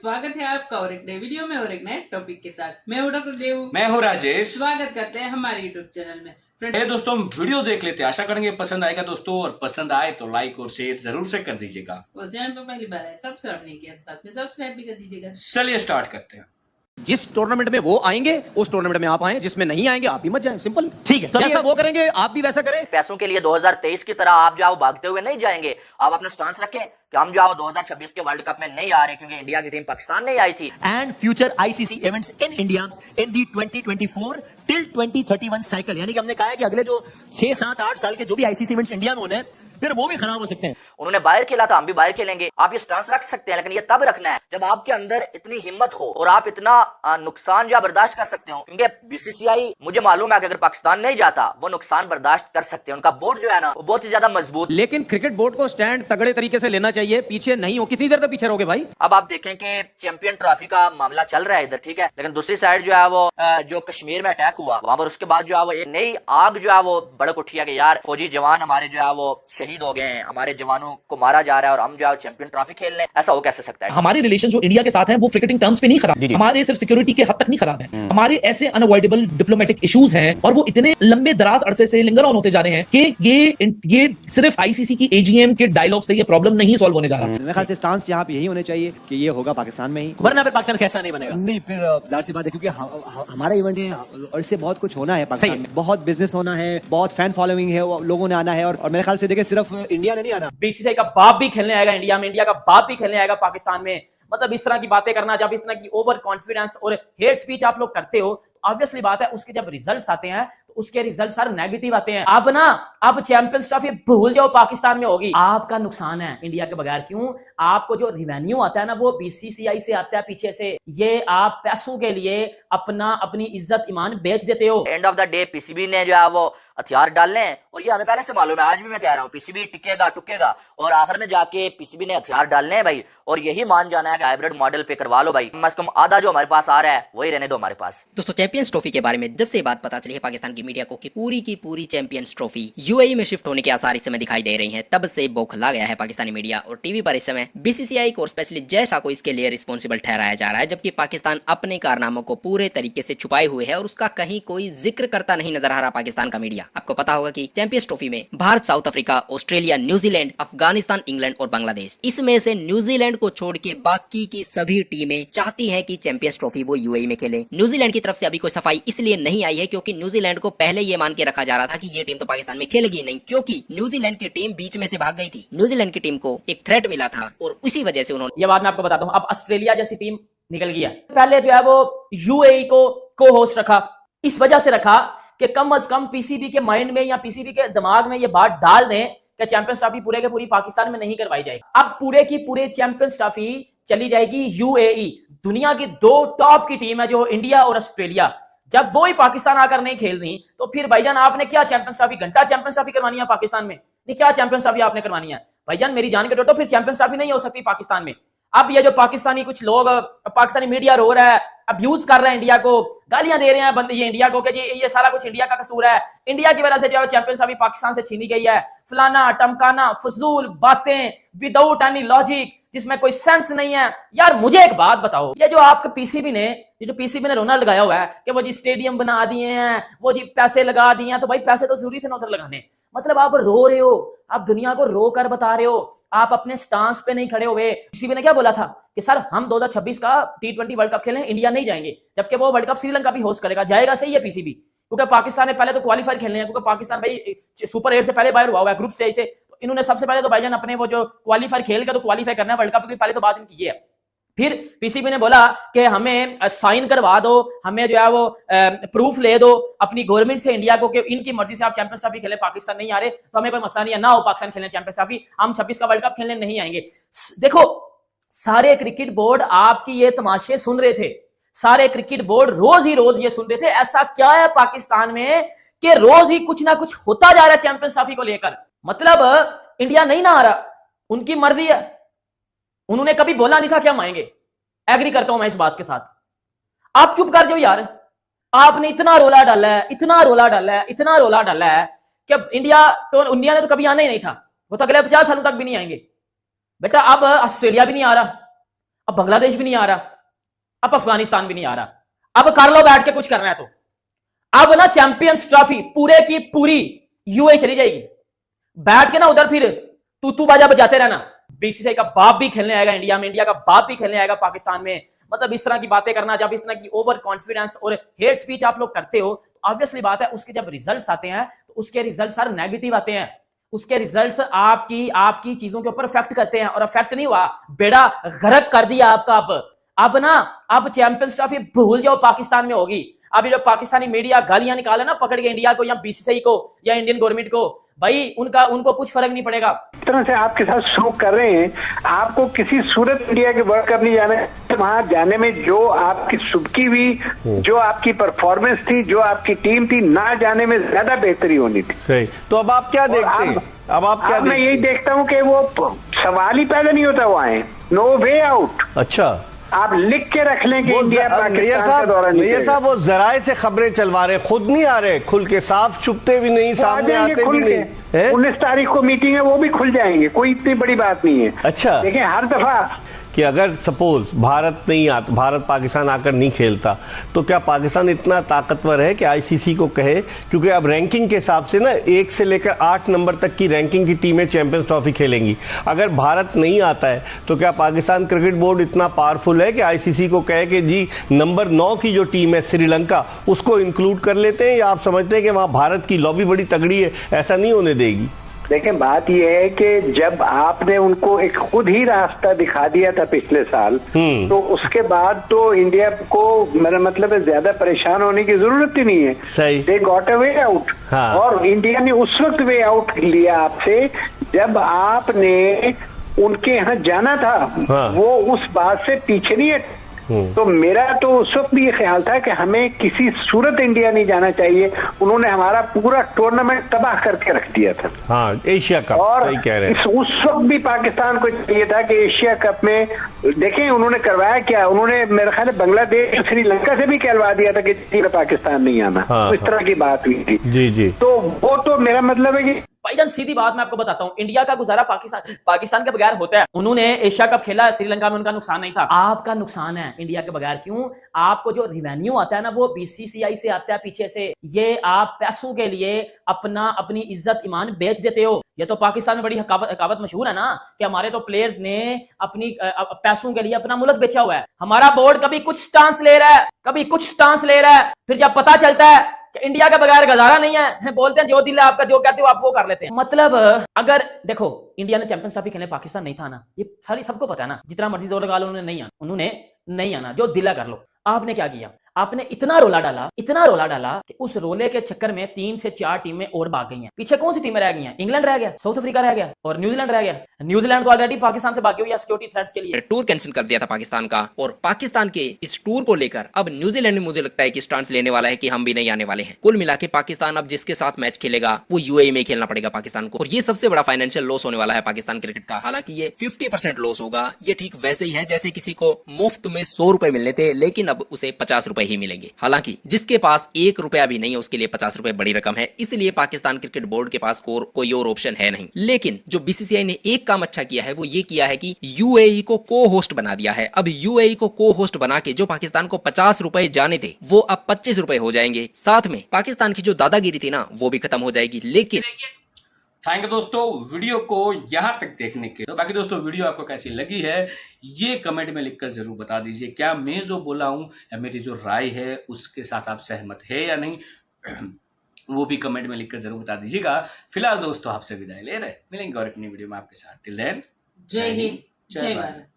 स्वागत है आपका और एक नए वीडियो में और एक नए टॉपिक के साथ। मैं हूं डॉक्टर देव, मैं हूं राजेश। स्वागत करते हैं हमारे यूट्यूब चैनल में। ये दोस्तों हम वीडियो देख लेते हैं, आशा करेंगे पसंद आएगा दोस्तों, और पसंद आए तो लाइक और शेयर जरूर से कर दीजिएगा। और चैनल पर पहली बार है सब्सक्राइब नहीं किया साथ में सब्सक्राइब भी कर दीजिएगा। चलिए स्टार्ट करते हैं। जिस टूर्नामेंट में वो आएंगे उस टूर्नामेंट में आप आए, जिसमें नहीं आएंगे आप भी मत जाएं। सिंपल, ठीक है। जैसा वो करेंगे आप भी वैसा करें। पैसों के लिए 2023 की तरह आप जाओ भागते हुए नहीं जाएंगे। आप अपना स्टांस रखें कि हम जाओ 2026 के वर्ल्ड कप में नहीं आ रहे क्योंकि इंडिया की टीम पाकिस्तान नहीं आई थी। And future ICC events in India in the 2024 till 2031 cycle, यानी कि हमने कहा है कि अगले जो 6, 7, 8 साल के जो भी आईसीसी इवेंट्स इंडिया में होने हैं फिर वो भी खराब हो सकते हैं। उन्होंने बाहर खेला था, हम भी बाहर खेलेंगे। आप ये स्टांस रख सकते हैं, लेकिन ये तब रखना है जब आपके अंदर इतनी हिम्मत हो और आप इतना नुकसान जो बर्दाश्त कर सकते हो। क्योंकि बीसीसीआई मुझे मालूम है कि अगर पाकिस्तान नहीं जाता वो नुकसान बर्दाश्त कर सकते हैं। उनका बोर्ड जो है ना वो बहुत ही ज्यादा मजबूत। लेकिन क्रिकेट बोर्ड को स्टैंड तगड़े तरीके से लेना चाहिए, पीछे नहीं हो। कितनी देर तक पीछे रहोगे भाई? अब आप देखें कि चैंपियन ट्रॉफी का मामला चल रहा है इधर, ठीक है, लेकिन दूसरी साइड जो है वो जो कश्मीर में अटैक हुआ वहां पर, उसके बाद जो है वो एक नई आग जो है वो भड़क उठी है कि यार फौजी जवान हमारे जो है वो शहीद हो गए हैं, हमारे जवानों को मारा जा रहा है और हम जो है चैंपियन ट्रॉफी खेल रहे हैं। ऐसा हो कैसे सकता है? हमारे रिलेशन जो इंडिया के साथ हैं वो क्रिकेटिंग टर्म्स पे नहीं खराब, हमारे सिर्फ सिक्योरिटी के हद तक नहीं खराब है। हमारे ऐसे अनअवॉइडेबल डिप्लोमेटिक इश्यूज हैं और वो इतने लंबे दराज अरसे से लिंगर ऑन होते जा रहे हैं कि ये सिर्फ आईसीसी की एजीएम के डायलॉग से ये प्रॉब्लम नहीं सॉल्व होने जा रहा। मेरे ख्याल से स्टांस यहाँ पे यही होने चाहिए कि ये होगा पाकिस्तान में ही, वरना फिर पाकिस्तान कैसा नहीं बनेगा। नहीं फिर जाहिर सी बात है क्योंकि हमारा इवेंट है और इससे बहुत कुछ होना है पाकिस्तान में, बहुत बिजनेस होना है, बहुत फैन फॉलोइंग है, लोगों ने आना है और मेरे ख्याल से देखिए सिर्फ इंडिया ने नहीं आना, बीसीसीआई का बाप भी खेलने आएगा इंडिया में, इंडिया का बाप भी खेलने आएगा पाकिस्तान में। मतलब इस तरह की बातें करना, जब इस तरह की ओवर कॉन्फिडेंस और हेट स्पीच आप लोग करते हो, ऑब्वियसली बात है उसके जब रिजल्ट्स आते हैं तो उसके रिजल्ट सारे नेगेटिव आते हैं। अब चैंपियंस ट्रॉफी भूल जाओ पाकिस्तान में होगी, आपका नुकसान है इंडिया के बगैर। क्यों? आपको जो रिवेन्यू आता है ना वो बीसीसीआई से आता है पीछे से। ये आप पैसों के लिए अपनी इज्जत ईमान बेच देते हो। End of the day PCB ने जो है वो हथियार डालने हैं और ये हमें पहले से मालूम है। आज भी मैं कह रहा हूँ पीसीबी टिकेगा टुकेगा और आखिर में जाके पीसीबी ने हथियार डालने हैं भाई, और यही मान जाना है कि हाइब्रिड मॉडल पे करवा लो भाई, कम से कम आधा जो हमारे पास आ रहा है वही रहने दो हमारे पास। दोस्तों चैंपियंस ट्रॉफी के बारे में जब से ये बात पता चली है पाकिस्तान की मीडिया को कि पूरी की पूरी चैंपियंस ट्रॉफी यूएई में शिफ्ट होने के आसार इस समय दिखाई दे रही हैं, तब से बौखला गया है पाकिस्तानी मीडिया और टीवी पर इस समय बीसीसीआई को स्पेशली जय शाह को इसके लिए रिस्पॉन्सिबल ठहराया जा रहा है, जबकि पाकिस्तान अपने कारनामों को पूरे तरीके से छुपाए हुए है और उसका कहीं कोई जिक्र करता नहीं नजर आ रहा पाकिस्तान का मीडिया। आपको पता होगा कि चैंपियंस ट्रॉफी में Bharat, south Africa, Australia, New Zealand, Afghanistan, England और बांग्लादेश, इसमें से न्यूजीलैंड को छोड़ के बाकी की सभी टीमें चाहती हैं कि चैंपियंस ट्रॉफी वो यूएई में खेले। न्यूजीलैंड की तरफ से अभी कोई सफाई इसलिए नहीं आई है क्योंकि न्यूजीलैंड को पहले ये मान के रखा जा रहा था कि ये टीम तो पाकिस्तान में खेलेगी नहीं, क्योंकि न्यूजीलैंड की टीम बीच में से भाग गई थी। न्यूजीलैंड की टीम को एक थ्रेट मिला था और इसी वजह से उन्होंने, ये बात मैं आपको बताता हूं, अब ऑस्ट्रेलिया जैसी टीम निकल गया। पहले जो है वो यूएई को होस्ट रखा, इस वजह से रखा कि कम से कम पीसीबी के माइंड में या पीसीबी के दिमाग में ये बात डाल दें कि चैंपियंस ट्रॉफी पूरे के पूरी पाकिस्तान में नहीं करवाई जाएगी। अब पूरे की पूरे चैंपियंस ट्रॉफी चली जाएगी यूएई। दुनिया की 2 टॉप की टीम है जो इंडिया और ऑस्ट्रेलिया, जब वो ही पाकिस्तान आकर नहीं खेल रही तो फिर भाईजान आपने क्या चैंपियंस ट्रॉफी, घंटा चैंपियंस ट्रॉफी करवानी है पाकिस्तान में? नहीं, क्या चैंपियंस ट्रॉफी आपने करवानी है भाईजान? मेरी जान के डोटो, फिर चैंपियंस ट्रॉफी नहीं हो सकती पाकिस्तान में। अब ये जो पाकिस्तानी कुछ लोग, पाकिस्तानी मीडिया रो रहा है, अब्यूज कर रहे हैं इंडिया को, गालियां दे रहे हैं ये इंडिया को कि जी ये सारा कुछ इंडिया का कसूर है, इंडिया की वजह से जो चैंपियंस ट्रॉफी पाकिस्तान से छीनी गई है, फलाना टमकाना, फजूल बातें विदाउट एनी लॉजिक, जिसमें कोई सेंस नहीं है। यार मुझे एक बात बताओ, ये जो आपके पीसीबी ने रोना लगाया हुआ है कि वो जी स्टेडियम बना दिए हैं, वो जी पैसे लगा दिए हैं, तो भाई पैसे तो जरूरी थे ना उधर लगाने। मतलब आप रो रहे हो, आप दुनिया को रो कर बता रहे हो, आप अपने स्टांस पे नहीं खड़े हुए। पीसीबी ने क्या बोला था कि सर हम 2026 का T20 वर्ल्ड कप खेलें, इंडिया नहीं जाएंगे, जबकि वो वर्ल्ड कप श्रीलंका भी होस्ट करेगा। जाएगा सही है पीसीबी, क्योंकि पाकिस्तान ने पहले तो क्वालीफायर खेलने हैं, क्योंकि पाकिस्तान भाई सुपर 8 से पहले बाहर हुआ है ग्रुप स्टेज से, तो इन्होंने सबसे पहले तो भाईजान अपने वो जो क्वालीफायर खेल के तो क्वालीफाई करना है वर्ल्ड कप की, पहले तो बात इनकी ये है। फिर पीसीबी ने बोला कि हमें साइन करवा दो, हमें जो है वो प्रूफ ले दो अपनी गवर्नमेंट से इंडिया को कि इनकी मर्जी से आप चैंपियंस ट्रॉफी खेले, पाकिस्तान नहीं आ रहे तो हमें कोई मसला नहीं है, ना हो पाकिस्तान खेलने चैंपियंस ट्रॉफी, हम 26 का वर्ल्ड कप खेलने नहीं आएंगे। देखो सारे क्रिकेट बोर्ड आपकी ये तमाशे सुन रहे थे, सारे क्रिकेट बोर्ड रोज ही रोज ये सुन रहे थे। ऐसा क्या है पाकिस्तान में कि रोज ही कुछ ना कुछ होता जा रहा है चैंपियंस ट्रॉफी को लेकर। मतलब इंडिया नहीं ना आ रहा, उनकी मर्जी है, उन्होंने कभी बोला नहीं था कि हम आएंगे। एग्री करता हूं मैं इस बात के साथ। आप चुप कर जाओ यार, आपने इतना रोला डाला है, इतना रोला डाला है, इतना रोला डाला है कि इंडिया ने तो कभी आना ही नहीं था, वो तो अगले 50 सालों तक भी नहीं आएंगे। बेटा अब ऑस्ट्रेलिया भी नहीं आ रहा, अब बांग्लादेश भी नहीं आ रहा, अब अफगानिस्तान भी नहीं आ रहा। अब कर लो बैठ के कुछ करना है तो। अब ना चैंपियंस ट्रॉफी पूरे की पूरी यूएई चली जाएगी। बैठ के ना उधर फिर तू बाजा बजाते रहना। बीसीसीआई का बाप भी खेलने आएगा इंडिया में, इंडिया का बाप भी खेलने आएगा पाकिस्तान में। मतलब इस तरह की बातें करना, जब इस तरह की ओवर कॉन्फिडेंस और हेट स्पीच आप लोग करते हो, तो ऑब्वियसली बात है उसके जब रिजल्ट्स आते हैं तो उसके रिजल्ट्स सारे नेगेटिव आते हैं। उसके रिजल्ट्स आपकी चीजों के ऊपर अफेक्ट करते हैं, और अफेक्ट नहीं हुआ, बेड़ा गर्क कर दिया आपका। अब चैंपियंस ट्रॉफी भूल जाओ पाकिस्तान में होगी। अभी जो पाकिस्तानी मीडिया गालियां निकाले ना पकड़ के इंडिया को या बीसीसीआई को या इंडियन गवर्नमेंट को, भाई उनको कुछ फर्क नहीं पड़ेगा। इस तरह से आपके साथ शो कर रहे हैं, आपको किसी सूरत इंडिया के वर्ल्ड कप नहीं जाना है। तो वहां जाने में जो आपकी सुबकी हुई, जो आपकी परफॉर्मेंस थी, जो आपकी टीम थी, ना जाने में ज्यादा बेहतरी होनी थी। सही। तो अब आप क्या देखते हैं? अब आप क्या मैं यही देखता हूं कि वो सवाल ही पैदा नहीं होता, वो आए नो वे आउट। अच्छा, आप लिख के रख लें कि इंडिया पाकिस्तान का दौरा नहीं नैयर साहब वो जराए से खबरें चलवा रहे, खुद नहीं आ रहे खुल के, साफ छुपते भी नहीं, सामने आते भी नहीं। 19 तारीख को मीटिंग है, वो भी खुल जाएंगे, कोई इतनी बड़ी बात नहीं है। अच्छा, देखिए हर दफा कि अगर सपोज भारत पाकिस्तान आकर नहीं खेलता तो क्या पाकिस्तान इतना ताकतवर है कि आईसीसी को कहे, क्योंकि अब रैंकिंग के हिसाब से ना 1 से लेकर 8 नंबर तक की रैंकिंग की टीमें चैंपियंस ट्रॉफी खेलेंगी। अगर भारत नहीं आता है तो क्या पाकिस्तान क्रिकेट बोर्ड इतना पावरफुल है कि आईसीसी को कहे कि जी नंबर 9 की जो टीम है श्रीलंका, उसको इंक्लूड कर लेते हैं, या आप समझते हैं कि वहां भारत की लॉबी बड़ी तगड़ी है, ऐसा नहीं होने देगी? देखें, बात यह है कि जब आपने उनको एक खुद ही रास्ता दिखा दिया था पिछले साल, तो उसके बाद तो इंडिया को, मेरा मतलब है, ज्यादा परेशान होने की जरूरत ही नहीं है। सही, they got a way out. और इंडिया ने उस वक्त वे आउट लिया आपसे जब आपने उनके यहाँ जाना था। वो उस बात से पीछे नहीं है। तो मेरा तो उस वक्त भी ये ख्याल था कि हमें किसी सूरत इंडिया नहीं जाना चाहिए। उन्होंने हमारा पूरा टूर्नामेंट तबाह करके रख दिया था। हाँ, एशिया कप, और सही कह रहे हैं। उस वक्त भी पाकिस्तान को चाहिए था कि एशिया कप में, देखें उन्होंने करवाया क्या, उन्होंने मेरे ख्याल बांग्लादेश श्रीलंका से भी कहलवा दिया था कि पाकिस्तान नहीं आना। तो इस तरह की बात हुई थी। जी जी। तो वो तो मेरा मतलब है कि भाईजान सीधी बात मैं आपको बताता हूं, इंडिया का गुजारा पाकिस्तान के बगैर होता है। उन्होंने एशिया कप खेला, श्रीलंका में उनका नुकसान नहीं था, आपका नुकसान है इंडिया के बगैर। क्यों? आपको जो रिवेन्यू आता है ना वो बीसीसीआई से आता है पीछे से। ये आप पैसों के लिए अपनी इज्जत ईमान बेच देते हो। ये तो पाकिस्तान में बड़ी कहावत मशहूर है ना कि हमारे तो प्लेयर्स ने अपनी पैसों के लिए अपना मुल्क बेचा हुआ है। हमारा बोर्ड कभी कुछ स्टांस ले रहा है, कभी कुछ स्टांस ले रहा है, फिर जब पता चलता है कि इंडिया के बगैर गुजारा नहीं है, बोलते हैं जो दिल है आपका, जो कहते हो आप वो कर लेते हैं। मतलब अगर देखो इंडिया ने चैंपियंस ट्रॉफी खेलने पाकिस्तान नहीं था ना, ये सारी सबको पता है ना, जितना मर्जी जोर लगा लो, उन्होंने नहीं आना, जो दिल है कर लो। आपने क्या किया? आपने इतना रोला डाला कि उस रोले के चक्कर में 3 से 4 टीमें और भाग गई हैं। पीछे कौन सी टीमें रह गई हैं? इंग्लैंड रह गया, साउथ अफ्रीका रह गया और न्यूजीलैंड रह गया। न्यूजीलैंड तो ऑलरेडी पाकिस्तान से भागी हुई है सिक्योरिटी थ्रेट्स के लिए। टूर कैंसिल कर दिया था पाकिस्तान का, और पाकिस्तान के इस टूर को लेकर अब न्यूजीलैंड ने मुझे लगता है कि स्टांस लेने वाला है कि हम भी नहीं आने वाले हैं। कुल मिला के पाकिस्तान अब जिसके साथ मैच खेलेगा वो यूएई में खेलना पड़ेगा पाकिस्तान को, और ये सबसे बड़ा फाइनेंशियल लॉस होने वाला है पाकिस्तान क्रिकेट का। हालांकि ये 50% लॉस होगा। ये ठीक वैसे ही है जैसे किसी को मुफ्त में 100 रुपए मिलने थे, लेकिन अब उसे 50 रुपए ही मिलेंगे। हालांकि जिसके पास 1 रुपया भी नहीं है उसके लिए 50 रुपए बड़ी रकम है, इसलिए पाकिस्तान क्रिकेट बोर्ड के पास कोई और ऑप्शन है नहीं। लेकिन जो बीसीसीआई ने एक काम अच्छा किया है वो ये किया है कि यूएई को को होस्ट बना दिया है। अब यूएई को को होस्ट बना के जो पाकिस्तान को 50 रुपए जाने थे वो अब 25 रुपए हो जाएंगे। साथ में पाकिस्तान की जो दादागिरी थी ना वो भी खत्म हो जाएगी। लेकिन थैंक यू दोस्तों वीडियो को यहाँ तक देखने के। तो बाकी दोस्तों वीडियो आपको कैसी लगी है ये कमेंट में लिखकर जरूर बता दीजिए। क्या मैं जो बोला हूँ या मेरी जो राय है उसके साथ आप सहमत है या नहीं वो भी कमेंट में लिखकर जरूर बता दीजिएगा। फिलहाल दोस्तों आपसे विदाई ले रहे, मिलेंगे और अपनी वीडियो में आपके साथ। टिल देन जय हिंद, जय भारत।